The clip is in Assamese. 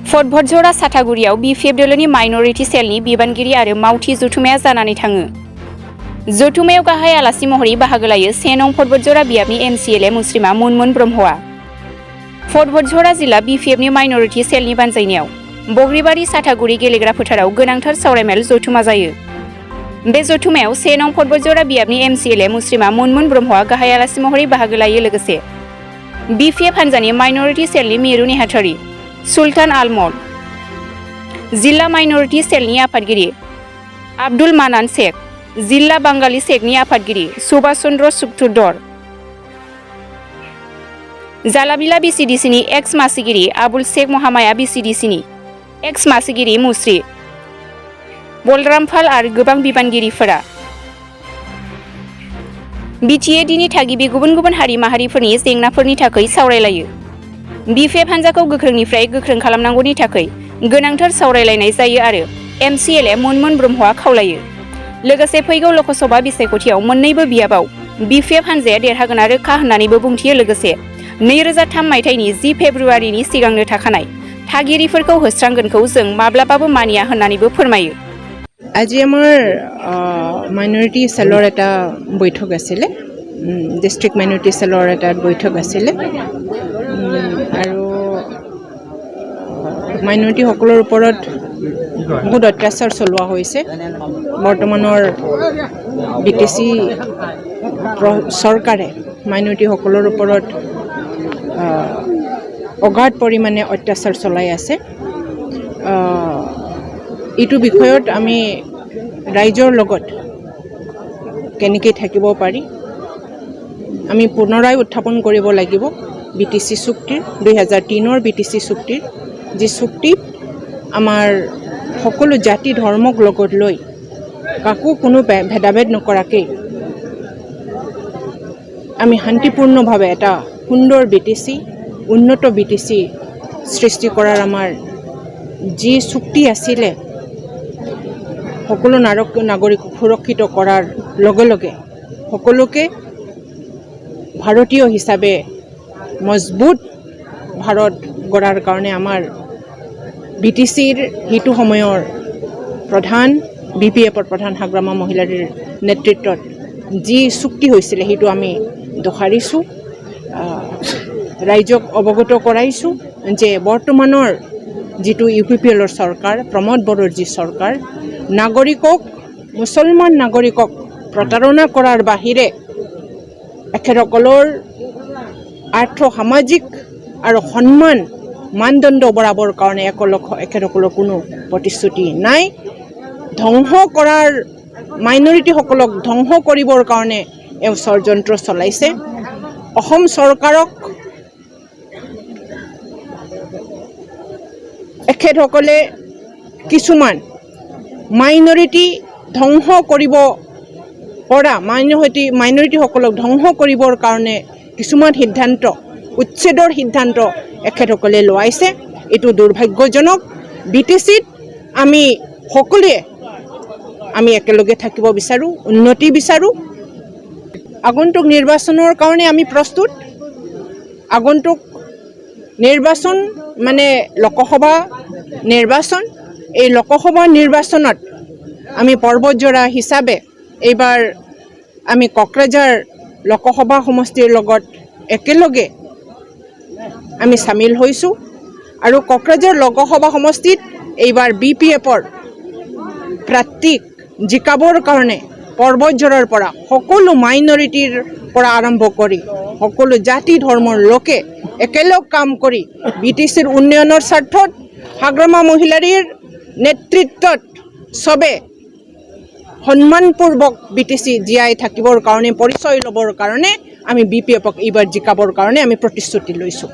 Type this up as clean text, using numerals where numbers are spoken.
बतझर साथागुरियाव BPF दोलोनि माइनरिटि सेलनि बिबानगिरि आरो मावथि जथुमाया जानानै थाङो। जथुमायाव गाहाय आलासि महरै बाहागो लायो 1 नं बतझर बियाबनि MCLA मुस्रिमा मुनमुन ब्रह्मआ। बतझर जिल्ला BPFनि माइनरिटि सेलनि बानजायनायाव बग्रिबारि साथागुरि गेलेग्रा फोथाराव गोनांथार सावरायमेल जथुमा जायो। बे जथुमायाव 1 नं बतझर बियाबनि MCLA मुस्रिमा मुनमुन ब्रह्मआ गाहाय आलासि महरै बाहागो लायो। लोगोसे BPF हान्जानि माइनरिटि सेलनि मिरु नेहाथारि सुल्तान आलमद, जिल्ला माइनरिटि सेलनि आफादगिरि आब्दुल मानान शेख, जिल्ला बांगाली शेखनि आफादगिरि सुभाष चन्द्र सुक्टुदर, जालाबिला VCDCनि एक्स मासिगिरि आबुल शेख महामाया VCDCनि एक्स मासिगिरि मुस्रि बलरामफाल आरो गोबां बिबानगिरिफोरा BTADनि थागिबि गुबुन गुबुन हारि माहारिफोरनि जेंनाफोरनि थाखाय सावरायलायो। BPF हान्जाखौ गोख्रोंनिफ्राय गोख्रों खालामनांगौनि थाखाय गोनांथार सावरायलायनाय जायो आरो MCLA मुनमुन ब्रह्मआ खावलायो। लोगोसे फैगौ लकसभा बिसायख'थियाव मोन्नैबो बियाबाव BPF हान्जाया देरहागोन आरो रोखा होननानैबो बुंथियो। लोगोसे 2003 मायथाइनि 10 फेब्रुवारिनि सिगांनो थाखानाय थागिरिफोरखौ होस्रांगोनखौ जों माब्लाबाबो मानिया होननानैबो फोरमायो। আজি আমাৰ মাইনৰিটি সেলৰ এটা বৈঠক আছিল, ডিষ্ট্ৰিক্ট মাইনৰিটি সেলৰ এটা বৈঠক আছিল আৰু মাইনৰিটিসকলৰ ওপৰত বহুত অত্যাচাৰ চলোৱা হৈছে। বৰ্তমানৰ BTC চৰকাৰে মাইনৰিটিসকলৰ ওপৰত অগাধ পৰিমাণে অত্যাচাৰ চলাই আছে। এইটো বিষয়ত আমি ৰাইজৰ লগত কেনেকৈ থাকিব পাৰি আমি পুনৰাই উত্থাপন কৰিব লাগিব। BTC চুক্তিৰ 2003 BTC চুক্তিৰ যি চুক্তিত আমাৰ সকলো জাতি ধৰ্মক লগত লৈ কাকো কোনো ভেদাভেদ নকৰাকৈ আমি শান্তিপূৰ্ণভাৱে এটা সুন্দৰ BTC উন্নত BTC সৃষ্টি কৰাৰ আমাৰ যি চুক্তি আছিলে সকলো নাগৰিক সুৰক্ষিত কৰাৰ লগে লগে সকলোকে ভাৰতীয় হিচাপে মজবুত ভাৰত গঢ়াৰ কাৰণে আমাৰ BTCৰ হিতু সময়ৰ প্ৰধান BPFৰ প্ৰধান হাগ্ৰামা মহিলাৰ নেতৃত্বত যি চুক্তি হৈছিলে সেইটো আমি দোহাৰিছোঁ, ৰাইজক অৱগত কৰাইছোঁ যে বৰ্তমানৰ যিটো UPPLৰ চৰকাৰ, প্ৰমোদ বড়োৰ যি চৰকাৰ, নাগৰিকক মুছলমান নাগৰিকক প্ৰতাৰণা কৰাৰ বাহিৰে এখেতসকলৰ আৰ্থ সামাজিক আৰু সন্মান মানদণ্ড বঢ়াবৰ কাৰণে এখেতসকলৰ কোনো প্ৰতিশ্ৰুতি নাই। ধ্বংস কৰাৰ মাইনৰিটিসকলক ধ্বংস কৰিবৰ কাৰণে ষড়যন্ত্ৰ চলাইছে। অসম চৰকাৰক এখেতসকলে কিছুমান মাইনৰিটি ধ্বংস কৰিব পৰা মাইনৰিটিসকলক ধ্বংস কৰিবৰ কাৰণে কিছুমান সিদ্ধান্ত উচ্ছেদৰ সিদ্ধান্ত এখেতসকলে লোৱাইছে। এইটো দুৰ্ভাগ্যজনক। BTCত আমি সকলোৱে আমি একেলগে থাকিব বিচাৰোঁ, উন্নতি বিচাৰোঁ। আগন্তুক নিৰ্বাচনৰ কাৰণে আমি প্ৰস্তুত। আগন্তুক নিৰ্বাচন মানে লোকসভা নিৰ্বাচন। এই লোকসভা নিৰ্বাচনত আমি পৰ্বতজৰা হিচাপে এইবাৰ আমি কোকৰাঝাৰ লোকসভা সমষ্টিৰ লগত একেলগে আমি সামিল হৈছোঁ আৰু কোকৰাঝাৰ লোকসভা সমষ্টিত এইবাৰ BPFৰ প্ৰাৰ্থীক জিকাবৰ কাৰণে পৰ্বতজৰাৰ পৰা সকলো মাইনৰিটিৰ পৰা আৰম্ভ কৰি সকলো জাতি ধৰ্মৰ লোকে একেলগ কাম কৰি BTCৰ উন্নয়নৰ স্বাৰ্থত হাগ্ৰামা মহিলাৰ নেতৃত্বত সবে সন্মানপূৰ্বক BTC জীয়াই থাকিবৰ কাৰণে পৰিচয় ল'বৰ কাৰণে আমি BPFক এইবাৰ জিকাবৰ কাৰণে আমি প্ৰতিশ্ৰুতি লৈছোঁ।